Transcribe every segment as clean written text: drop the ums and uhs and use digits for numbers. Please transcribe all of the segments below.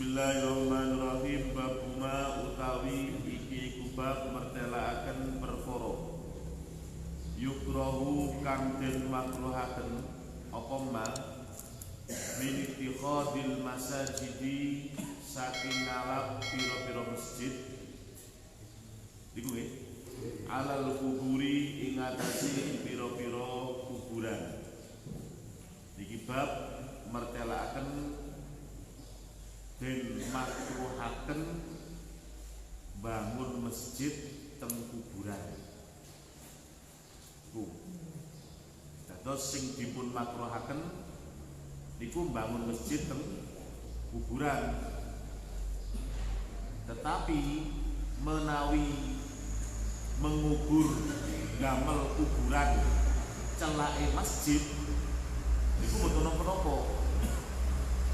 Bismillahirrahmanirrahim. Babuma utawi iki kubab mertelaaken perkara yukrahu kang den makruhaken apa ma min ittikhadil masajidi saking ngalap pira-pira masjid iku nggih alal kuburi ing atase pira-pira kuburan. Iki bab mertelaaken den makruhaken bangun masjid teng kuburan. Dados sing dipun makruhaken niku bangun masjid teng kuburan. Tetapi menawi mengubur gamel kuburan celake masjid niku mboten napa-napa.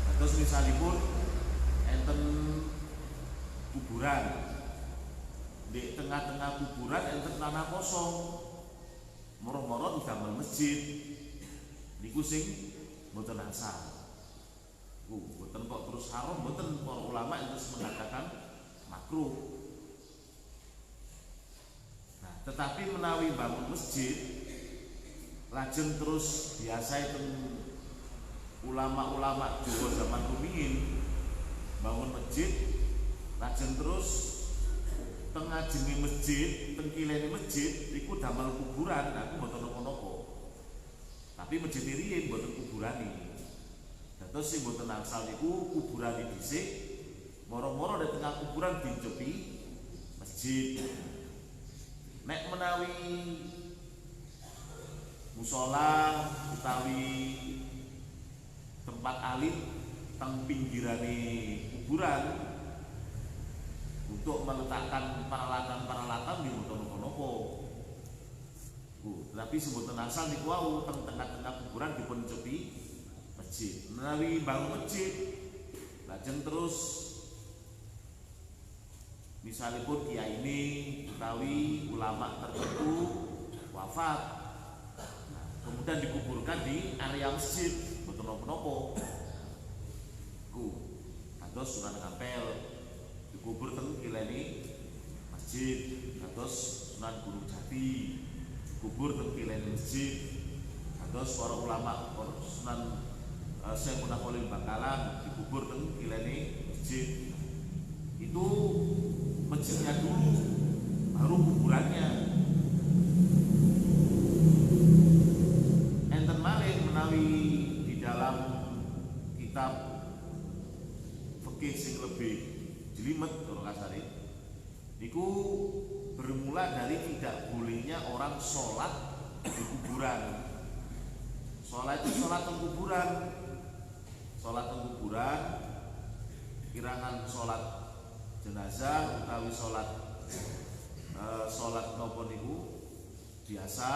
Dados misalipun enten kuburan di tengah-tengah kuburan enten tanah kosong moro-moro didamel masjid niku sing mboten asal. Mboten kok terus haram, mboten. Para ulama terus mengatakan makruh. Nah, tetapi menawi bangun masjid lajeng terus biasa itu ulama-ulama Jawa zaman rumiyin bangun masjid lajeng terus tengah jemi masjid tengkilene masjid iku damel kuburan. Aku mboten napa-napa, tapi masjid riyin mboten kuburane. Dados sing mboten angsal niku kuburane dhisik moro-moro di tengah kuburan dicepi masjid. Nek menawi musala utawi tempat alit teng pinggirane kuburan untuk meletakkan peralatan-peralatan di nopo-nopo. Tapi sebutan asal niku wau teng tengah-tengah kuburan dipun cepi masjid. Menawi bangun masjid lajeng terus misalipun kiai ini utawi ulama tertentu wafat, kemudian dikuburkan di area masjid mboten nopo-nopo. Kados Sunan Ampel dikubur teng kileni masjid, kados Sunan Gunung Jati dikubur teng kileni masjid, kados para ulama Sunan Syekh Munafalin Bangkalan dikubur teng kileni masjid. Itu masjidnya dulu baru kuburannya. Enten malih menawi di dalam kitab sing lebih jelimet kalau kasari niku bermula dari tidak bolehnya orang sholat di kuburan. Sholat itu sholat di kuburan, sholat di kuburan, kirangan sholat jenazah utawi sholat nopo niku biasa,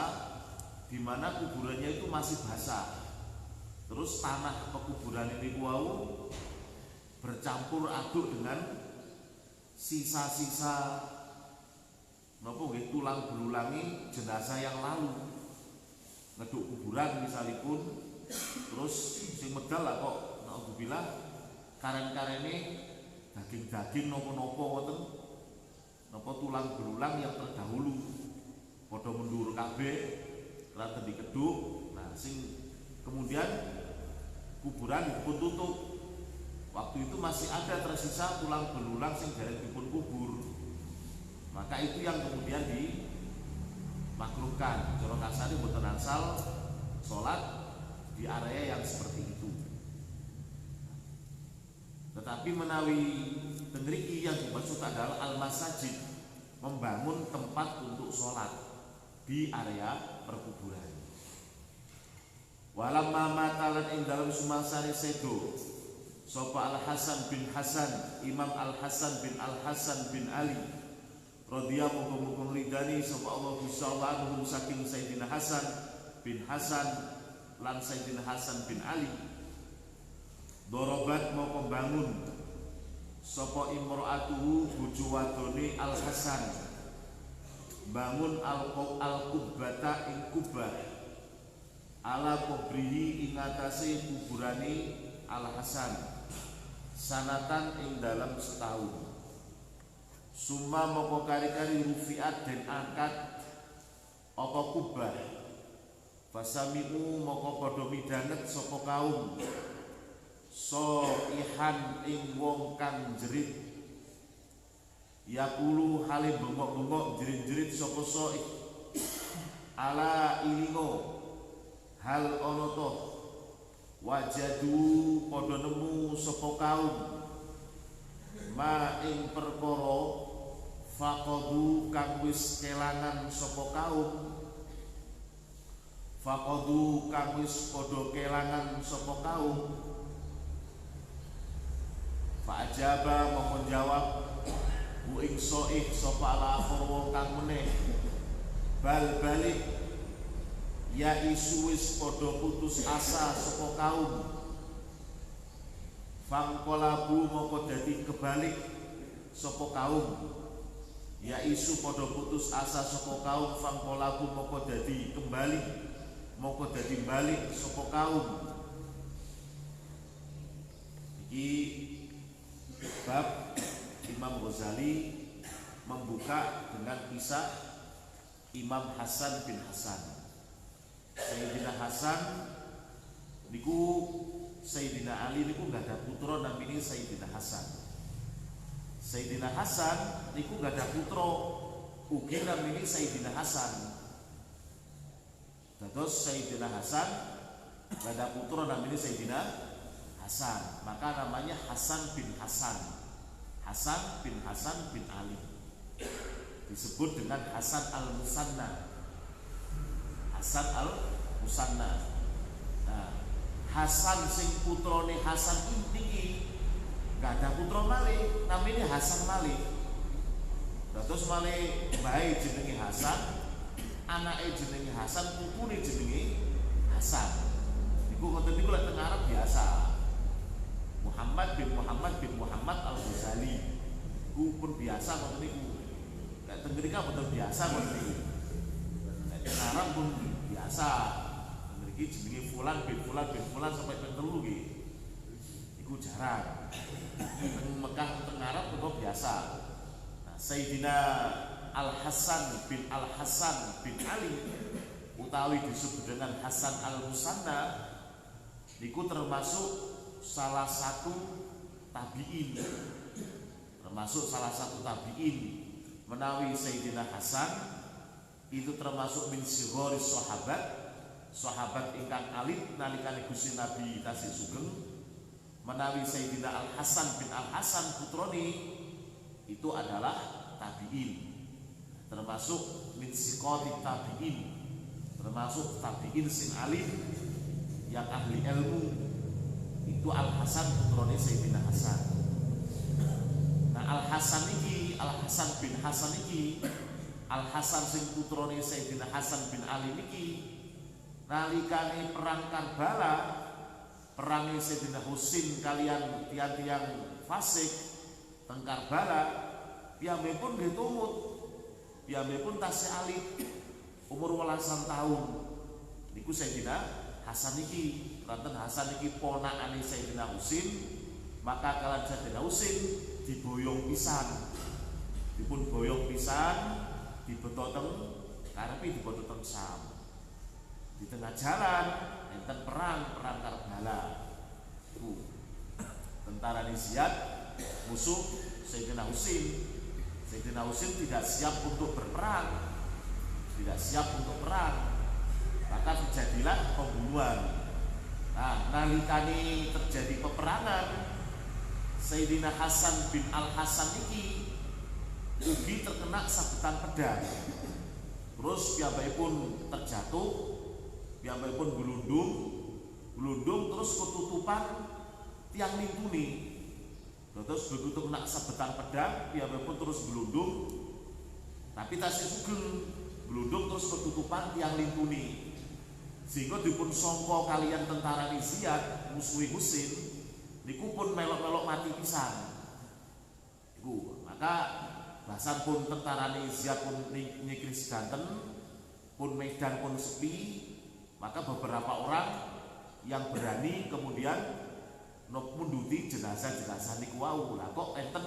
di mana kuburannya itu masih basah. Terus tanah pekuburan ini wau bercampur aduk dengan sisa-sisa nopo nggih tulang belulangi jenazah yang lalu ngeduk kuburan misalipun. Terus sing medal lah kok naudzubillah karen-karene daging-daging nopo-nopo wonten napa tulang belulang yang terdahulu padha mundur kabeh rata dikeduk. Nah sing kemudian kuburan dipun tutup. Waktu itu masih ada tersisa tulang belulang sing dereng dipun kubur. Maka itu yang kemudian dimakruhkan. Cara kasare mboten angsal salat di area yang seperti itu. Tetapi menawi teng mriki yang dimaksud adalah al-masajid, membangun tempat untuk salat di area perkuburan. Walamma matalan ing dalam sumasane sedo sapa Al-Hasan bin Hasan, Imam Al-Hasan bin Al-Hasan bin Ali radhiyallahu ridani sapa Allah bisallahu saking Sayyidina Hasan bin Hasan lan Sayyidina Hasan bin Ali. Dorobat mau pembangun sapa imra'atuhu bojo wadone Al-Hasan bangun al-qubbata ing kubah ala kubrihi ing atase kuburane Al-Hasan sanatan ing dalam setahun. Summa moko kari-kari rufiat dan angkat apa kubah. Fasami'u moko padha midanget sapa kaum soihan ing wong kang jerit. Yakulu hale bengok-bengok jerit-jerit sapa soih. Ala ilingo hal ana to wajadu padha nemu sapa kaum ma ing perkara faqadu kang wis kelangan sapa kaum. Faqadu kang wis padha kelangan sapa kaum. Fa'ajaba mongko jawab bu ing soih sapa ala kang meneh bal balik ya isu wis padha putus asa sapa kaum. Fangkolabu moko dadi kebalik sapa kaum. Ya isu padha putus asa sapa kaum. Fangkolabu moko dadi kembali, moko dadi balik sapa kaum. Iki bab Imam Ghazali membuka dengan kisah Imam Hasan bin Hasan. Sayyidina Hasan niku Sayyidina Ali niku gak ada putra namanya Sayyidina Hasan. Sayyidina Hasan niku gak ada putra ugi namanya Sayyidina Hasan. Terus Sayyidina Hasan gak ada putra namanya Sayyidina Hasan, maka namanya Hasan bin Hasan. Hasan bin Hasan bin Ali disebut dengan Hasan al-Musanna. Hasan al-Musanna. Nah, Hasan sing putrane Hasan iki gak ada putra malih, namanya Hasan malih. Terus malih bae jenenge Hasan, anake jenenge Hasan, putune jenenge Hasan. Iku ngoten niku lek teng Arab biasa. Muhammad bin Muhammad al-Ghazali. Iku pun biasa ngoten niku. Lek teng mriki betul biasa ngoten niku. Lek teng Arab pun biasa. Mriki jenenge fulan bin fulan sampai ping 3 nggih. Iku jarang. Teng Mekah teng Arab kok biasa. Nah, Sayyidina Al-Hasan bin Ali utawi disebut dengan Hasan al-Musanna niku termasuk salah satu tabi'in. Menawi Sayyidina Hasan itu termasuk min sighoris sahabat ingkang alit nalikane Gusti Nabi tasih sugeng. Menawi Sayyidina Al-Hasan bin Al-Hasan putroni itu adalah tabi'in, termasuk min siqati tabi'in, termasuk tabi'in sing alim yang ahli ilmu. Itu Al-Hasan putrane Sayyidina Hasan. Nah, Al-Hasan bin Hasan iki, Al-Hasan sing putrane Sayyidina Hasan bin Ali niki nalikane perang Karbala, perang Sayyidina Husain kalian tiang-tiang fasik teng Karbala, piyambakipun nggih tumut. Piyambakipun tasih alit umur 18 tahun. Niku Sayyidina Hasan iki. Ranten Hasan iki ponakane Sayyidina Husain, maka kalian Sayyidina Husain diboyong pisan. Dipun boyong pisan, dibeto teng karepe dibeto teng Sam. Di tengah jalan enten perang Karbala. Tentara Ziyad musuh Sayyidina Husain. Sayyidina Husain tidak siap untuk berperang. Maka terjadilah pembunuhan. Nah, nalikane terjadi peperangan, Sayyidina Hasan bin Al-Hasan iki ugi terkena sabetan pedang. Terus piyambakipun terjatuh, piyambakipun glundung terus ketutupan tiang lintune. Terus begitu kena sabetan pedang, piyambakipun terus glundung, tapi tasih sugeng glundung terus ketutupan tiang lintune. Sehingga dipun sangka kalian tentara Ziyad musuhi Husain niku pun melok-melok mati pisan. Iku maka bahasan pun tentara Ziyad pun nyikri sedanten, pun medan pun sepi, maka beberapa orang yang berani kemudian munduti jenazah jenazah niku wau. Lah kok enten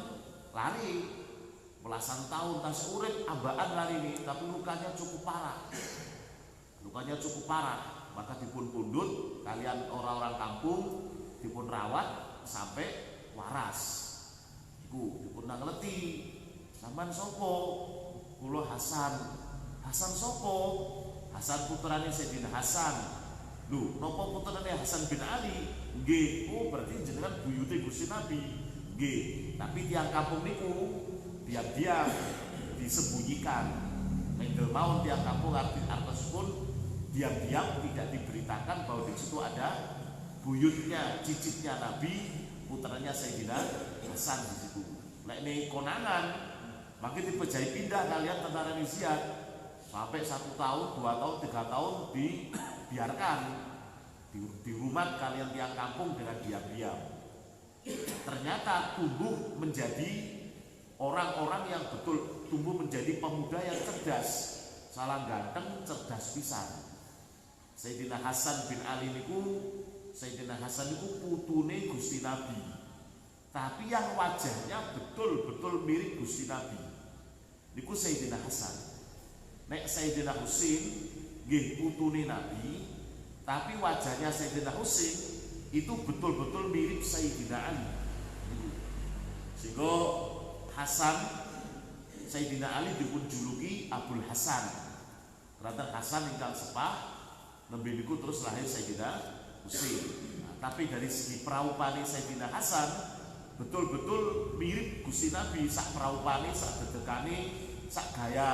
lari belasan tahun tasih urip ambaan lari ini, tapi lukanya cukup parah. Maka dipun pundhut kalian orang-orang kampung, dipun rawat sampai waras. Iku dipun nangleti, sampean sapa? Kula Hasan. Hasan sapa? Hasan putrane Sayyidina Hasan. Lho, napa putrane Hasan bin Ali? Nggih, oh berarti jenengan buyute Gusti Nabi. Nggih, tapi tiang kampung niku diam-diam disembunyikan. Mendel mawon tiang kampung artosipun diam-diam tidak diberitakan bahwa di situ ada buyutnya, cicitnya Nabi, putranya Sayyidina Hasan di situ. Nek ini konangan, makin dipejai pindah kalian tentara Ziyad sampai 1 tahun, 2 tahun, 3 tahun dibiarkan di rumah kalian tiang kampung dengan diam-diam. Ternyata tumbuh menjadi orang-orang yang betul tumbuh menjadi pemuda yang cerdas, salah ganteng, cerdas pisan. Sayyidina Hasan bin Ali niku, Sayyidina Hasan niku putune Gusti Nabi. Tapi yang wajahnya betul-betul mirip Gusti Nabi niku Sayyidina Hasan. Nek Sayyidina Husain nggih putune Nabi, tapi wajahnya Sayyidina Husain itu betul-betul mirip Sayyidina Ali. Sehingga Hasan Sayyidina Ali dipun juluki Abul Hasan. Karena Hasan ingkang sepah nembe niku terus lahir Sayyidina Husain. Nah, tapi dari segi praupane Sayyidina Hasan betul-betul mirip Gusti Nabi, sak praupane, sak dedekane, sak gaya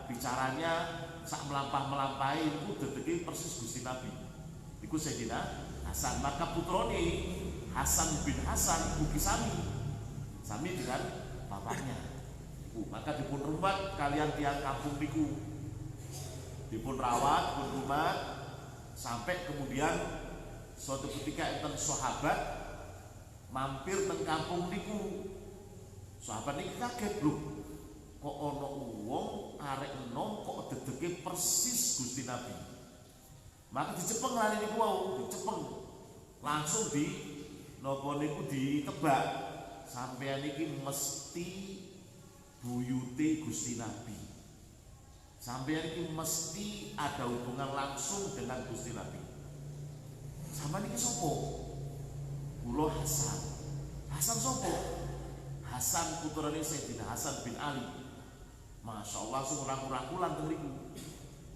bicaranya, sak melampahi itu dedeke persis Gusti Nabi. Iku Sayyidina Hasan. Maka putrone Hasan bin Hasan ugi sami dengan bapaknya. Maka dipun rumat kalian tiang kampung niku, dipun rawat, dipun rumat sampai kemudian suatu ketika enten sahabat mampir teng kampung niku. Sahabat niki kaget, lho, kok ana wong arek enom kok dedeke persis Gusti Nabi. Maka dicepeng lari niku wau, dicepeng. Langsung di napa niku ditebak. Sampeyan iki mesti buyute Gusti Nabi. Sampeyan iki mesti ada hubungan langsung dengan Gusti Nabi. Sampeyan iki sapa? Kula Hasan. Hasan sapa? Hasan putrane Sayyidina Hasan bin Ali. Masya Allah langsung rangkul-rangkulan teng mriku.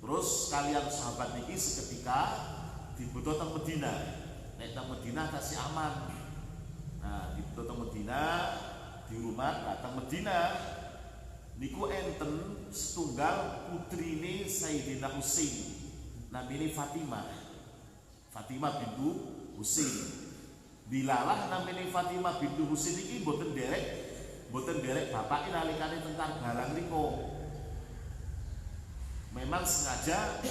Terus kalian sahabat niki seketika dibutuh teng Medina. Nek teng Medina kasih aman. Nah, dibutuh teng Medina, di rumah datang Medina. Niku enten setunggal putrine Sayyidina Husain. Namine Fatimah. Fatimah bintu Husain. Dilalah namine Fatimah bintu Husain iki mboten derek bapake nalikane tentang Balang niku. Memang sengaja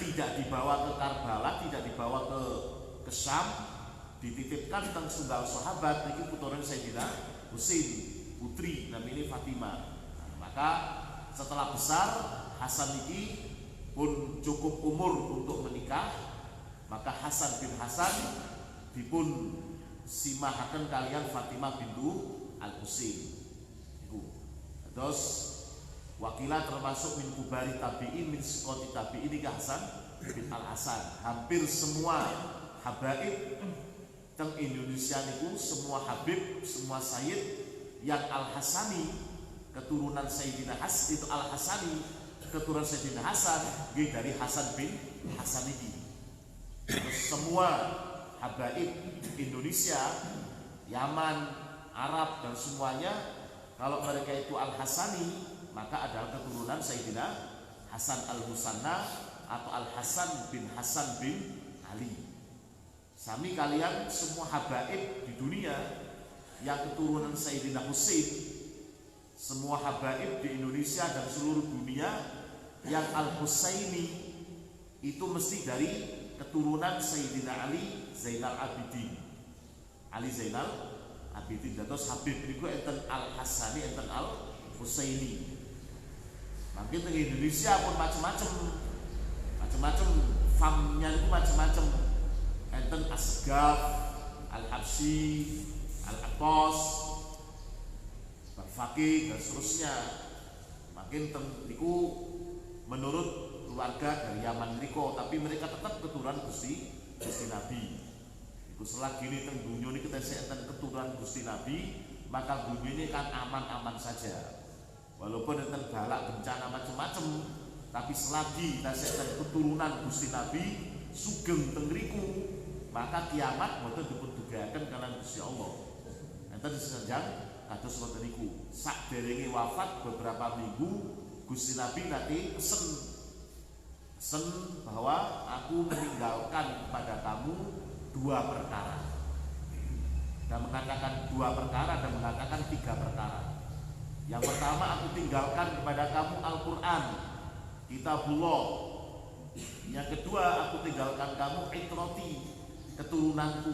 tidak dibawa ke Karbala, tidak dibawa ke Syam, dititipkan teng setunggal sahabat niki putrane Sayyidina Husain, putri namine Fatimah. Maka setelah besar Hasan niki pun cukup umur untuk menikah, maka Hasan bin Hasan dipun simahaken kalian Fatimah bintu Al-Husain. Terus wakilah termasuk min kubari tabi'in, min sikoti tabi'in ini Hasan bin Al-Hasan. Hampir semua habaib teng Indonesia niku, semua habib, semua sayyid yang Al-Hasani, keturunan Sayyidina Hasan itu Al-Hasani, keturunan Sayyidina Hasan dari Hasan bin Hasan ini. Terus semua habaib Indonesia, Yaman, Arab dan semuanya, kalau mereka itu Al-Hasani, maka adalah keturunan Sayyidina Hasan Al-Husanna atau Al-Hasan bin Hasan bin Ali. Sami kalian semua habaib di dunia yang keturunan Sayyidina Husain, semua habaib di Indonesia dan seluruh dunia yang Al-Husaini itu mesti dari keturunan Sayyidina Ali Zainal Abidin. Ali Zainal Abidin. Terus habib niku enten Al-Hasani, enten Al-Husaini. Makin di Indonesia pun macam-macam famnya itu macam-macam. Enten Asgaf, Al-Habsyi, Al-Aqtab, Makkah dan seterusnya. Makin niku menurut keluarga dari Yaman niku, tapi mereka tetap keturunan Gusti Nabi. Iku selagi ini teng dunia ini kita enten keturunan Gusti Nabi, maka bumi ini kan aman-aman saja. Walaupun enten balak bencana macam-macam, tapi selagi kita enten keturunan Gusti Nabi sugeng teng mriku, maka kiamat boten dipun dugaken kalian Gusti Allah. Enten sesenjang kados ngoten niku. Sakderenge wafat beberapa minggu Gusti Nabi nanti pesen bahwa aku meninggalkan kepada kamu dua perkara. Dan mengatakan dua perkara dan mengatakan tiga perkara. Yang pertama, aku tinggalkan kepada kamu Al-Quran, Kitabullah. Yang kedua, aku tinggalkan kamu itroti, keturunanku.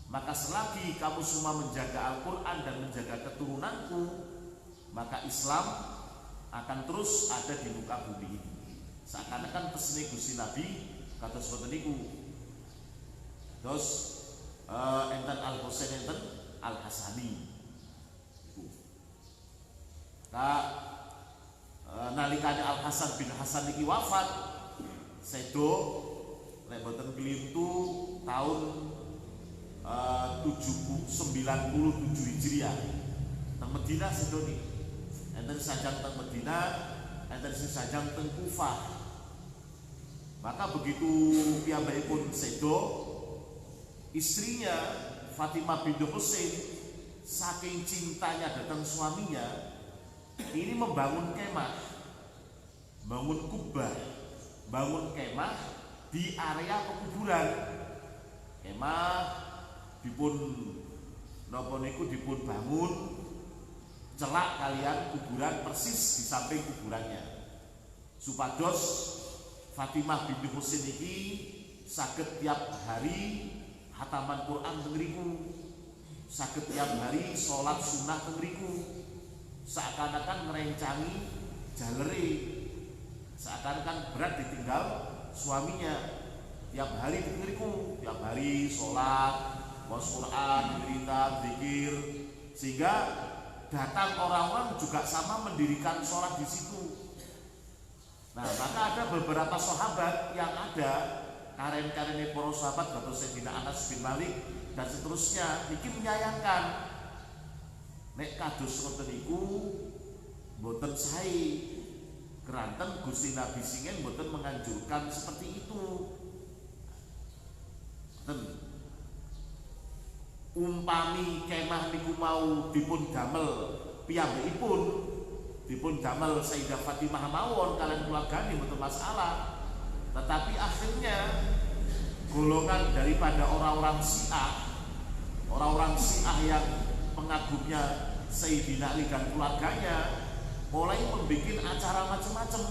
Maka selagi kamu semua menjaga Al-Quran dan menjaga keturunanku, maka Islam akan terus ada di muka bumi ini. Seakan-akan pesene Gusti Nabi kados ngoten niku. Terus enten Al-Husain enten Al-Hasani. Nalikane Al-Hasan bin Hasan niki wafat sedo nek boten kelintu tahun 97 Hijriah teng Madinah sedo niki. Enten sajang teng Madinah, enten sajang teng Kufah. Maka begitu piyambakipun sedo, istrinya Fatimah binti Husain saking cintanya datang suaminya ini membangun kemah, bangun kubah, bangun kemah di area pekuburan. Kemah dipun napa niku dipun bangun celak kalian kuburan persis di samping kuburannya, supados Fatimah binti Husain iki saged tiap hari hataman Quran teng mriku, saged tiap hari salat sunah teng mriku, seakan-akan merencangi jalere, seakan-akan berat ditinggal suaminya. Tiap hari teng mriku, tiap hari salat, maos Quran, cerita, zikir, sehingga datang orang-orang juga sama mendirikan sholat di situ. Nah, maka ada beberapa sahabat yang ada karen-karene para sahabat kados Sayyidina Anas bin Malik dan seterusnya iki menyayangkan nek kados ngoten niku mboten sae. Keranten Gusti Nabi singen mboten menganjurkan seperti itu. Umpami kemah niku mau dipun damel piyambakipun, dipun damel Sayyidah Fatimah mawon kalian keluargane mboten masalah. Tetapi akhirnya golongan daripada orang-orang Syiah yang pengagumnya Sayyidina Ali dan keluarganya mulai membuat acara macam-macam,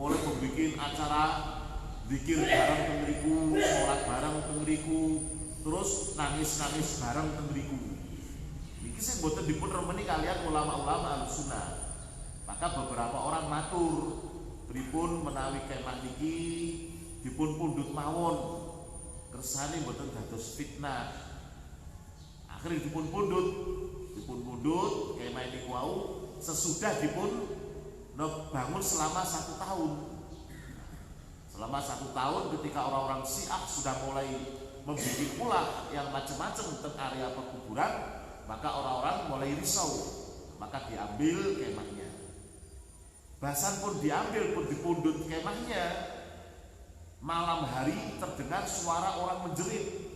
mulai membuat acara zikir bareng teng mriku, sholat bareng teng mriku, terus nangis-nangis bareng teng mriku. Niki sing boten dipun remeni kalian ulama-ulama Ahlussunnah. Maka beberapa orang matur, pripun menawi kemah niki dipun pundhut mawon, kersane boten dados fitnah. Akhirnya dipun pundhut kemah niku wau sesudah dipun bangun selama 1 tahun. Selama 1 tahun ketika orang-orang Syiah sudah mulai membuat pula yang macam-macam tentang area pekuburan, maka orang-orang mulai risau, maka diambil kemahnya. Bahasan pun diambil, pun dipundhut kemahnya. Malam hari terdengar suara orang menjerit.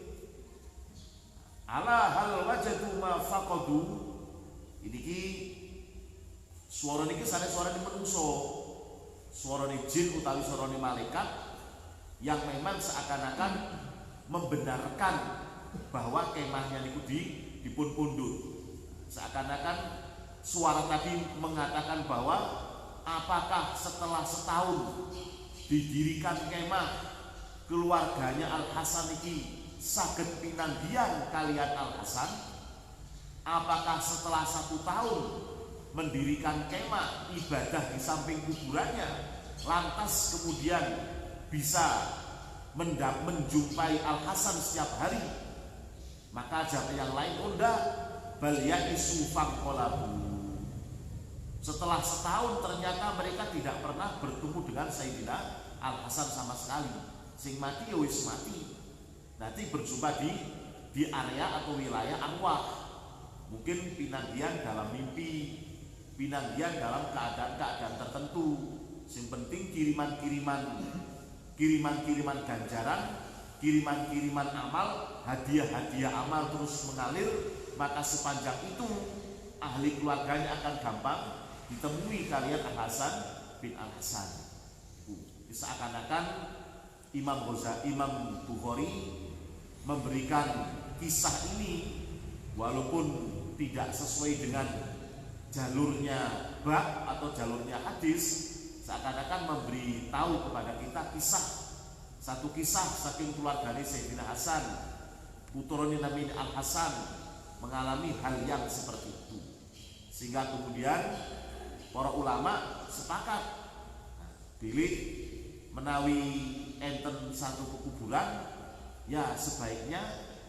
Ala hal wajadu ma faqadu. Ini ki suara niki sanes suara di menungso. Suara jin utawi suara malaikat yang memang seakan-akan membenarkan bahwa kemahnya niku dipun pundhut. Seakan-akan suara tadi mengatakan bahwa apakah setelah setahun didirikan kemah keluarganya Al-Hasan iki saged pinanggihan kalian Al-Hasan? Apakah setelah 1 tahun mendirikan kemah ibadah di samping kuburannya lantas kemudian bisa menjumpai Al-Hasan setiap hari? Maka jawab yang lain, oh bal ya'isu faqalabu. Setelah setahun ternyata mereka tidak pernah bertemu dengan Sayyidina Al Hasan sama sekali. Sing mati ya wis mati. Nanti berjumpa di area atau wilayah arwah. Mungkin pinanggian dalam mimpi, pinanggian dalam keadaan-keadaan tertentu. Sing penting kiriman-kiriman ganjaran, kiriman-kiriman amal, hadiah-hadiah amal terus mengalir. Maka sepanjang itu ahli keluarganya akan gampang ditemui kalian Al Hasan bin Al Hasan. Seakan-akan Imam Bukhari memberikan kisah ini walaupun tidak sesuai dengan jalurnya bab atau jalurnya hadis, seakan-akan memberi tahu kepada kita satu kisah saking keluarganya Sayyidina Hasan, putrane Nabi Al Hasan mengalami hal yang seperti itu, sehingga kemudian para ulama sepakat pilih menawi enten satu kuburan ya sebaiknya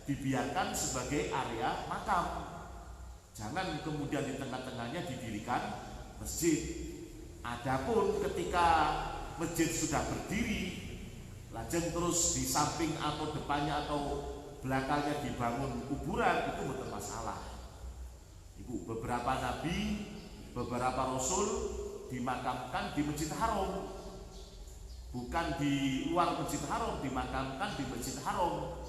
dibiarkan sebagai area makam, jangan kemudian di tengah-tengahnya didirikan masjid. Adapun ketika masjid sudah berdiri, lajeng terus di samping atau depannya atau belakangnya dibangun kuburan, itu bukan masalah. Ibu, beberapa nabi, beberapa rasul dimakamkan di Masjid Haram, bukan di luar Masjid Haram, dimakamkan di Masjid Haram.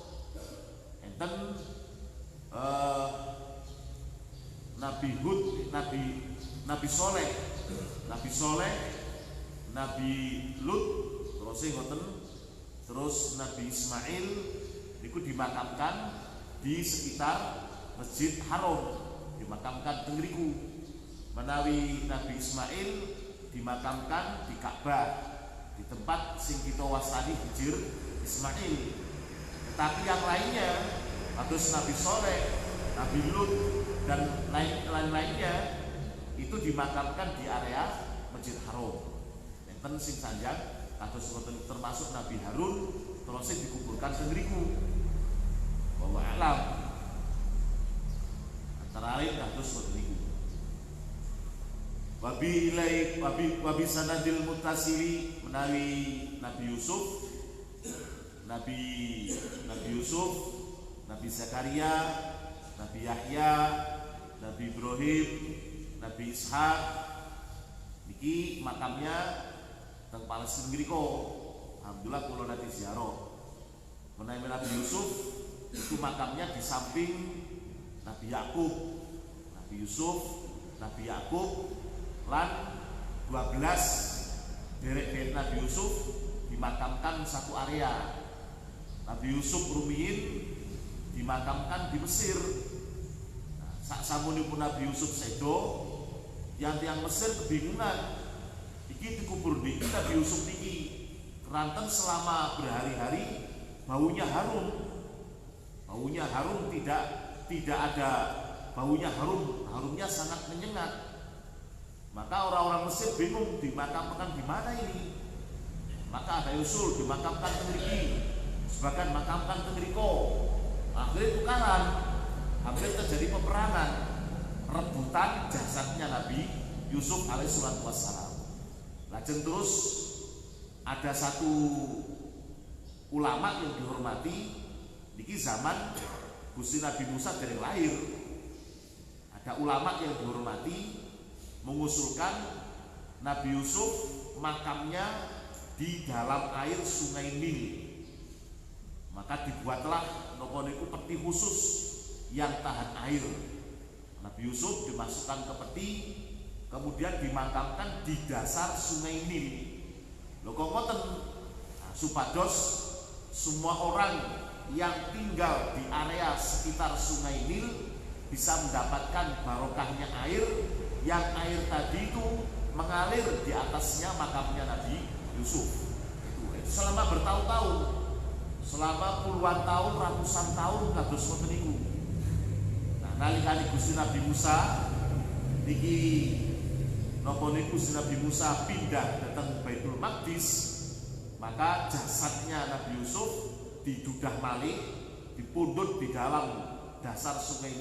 Enten Nabi Hud, Nabi Soleh, Nabi Lut, terus Nabi Ismail itu dimakamkan di sekitar Masjid Haram, dimakamkan tengriku. Menawi Nabi Ismail dimakamkan di Ka'bah, di tempat sing kita wasani Hijir Ismail. Tetapi yang lainnya, terus Nabi Soleh, Nabi Lut dan lain-lainnya itu dimakamkan di area Masjid Haram. Enten sing sanjang kados termasuk Nabi Harun terus dikuburkan tengriku. Wallahu a'lam. Antara lain kados tengriku. Wabi sanadil mutasili menawi Nabi Yusuf, Nabi Zakaria, Nabi Yahya, Nabi Ibrahim, Nabi Ishak, niki makamnya teng Palestina ngriko. Alhamdulillah kula nate ziarah. Menawi Nabi Yusuf itu makamnya di samping Nabi Yakub. Nabi Yusuf, Nabi Yakub lan 12 derek Nabi Yusuf dimakamkan satu area. Nabi Yusuf rumiyin dimakamkan di Mesir. Nah, samunipun Nabi Yusuf sedo, yang Mesir kebingungan. Iki dikubur di Nabi Yusuf niki keranten selama berhari-hari baunya harum. Baunya harum tidak ada baunya harumnya sangat menyengat. Maka orang-orang Mesir bingung dimakamkan di mana ini. Maka ada usul dimakamkan tenggriki, sebagian makamkan tenggriko. Akhirnya tukaran, hampir terjadi peperangan, rebutan jasadnya Nabi Yusuf alaihissalatu wassalam. Lajeng terus ada satu ulama yang dihormati niki zaman Gusti Nabi Musa dari lahir. Ada ulama yang dihormati mengusulkan Nabi Yusuf makamnya di dalam air Sungai Nil. Maka dibuatlah noponiku peti khusus yang tahan air. Nabi Yusuf dimasukkan ke peti, kemudian dimakamkan di dasar Sungai Nil. Lho kok ngoten? Nah, supados semua orang yang tinggal di area sekitar Sungai Nil bisa mendapatkan barokahnya air, yang air tadi itu mengalir di atasnya makamnya Nabi Yusuf. Itu selama bertahun-tahun, selama puluhan tahun, ratusan tahun kados ngoten niku. Nah, nalikane Gusti Nabi Musa niki napa niku Gusti Nabi Musa pindah datang Baitul Maqdis, maka jasadnya Nabi Yusuf didudah malih, dipundhut di dalam dasar sungai ini.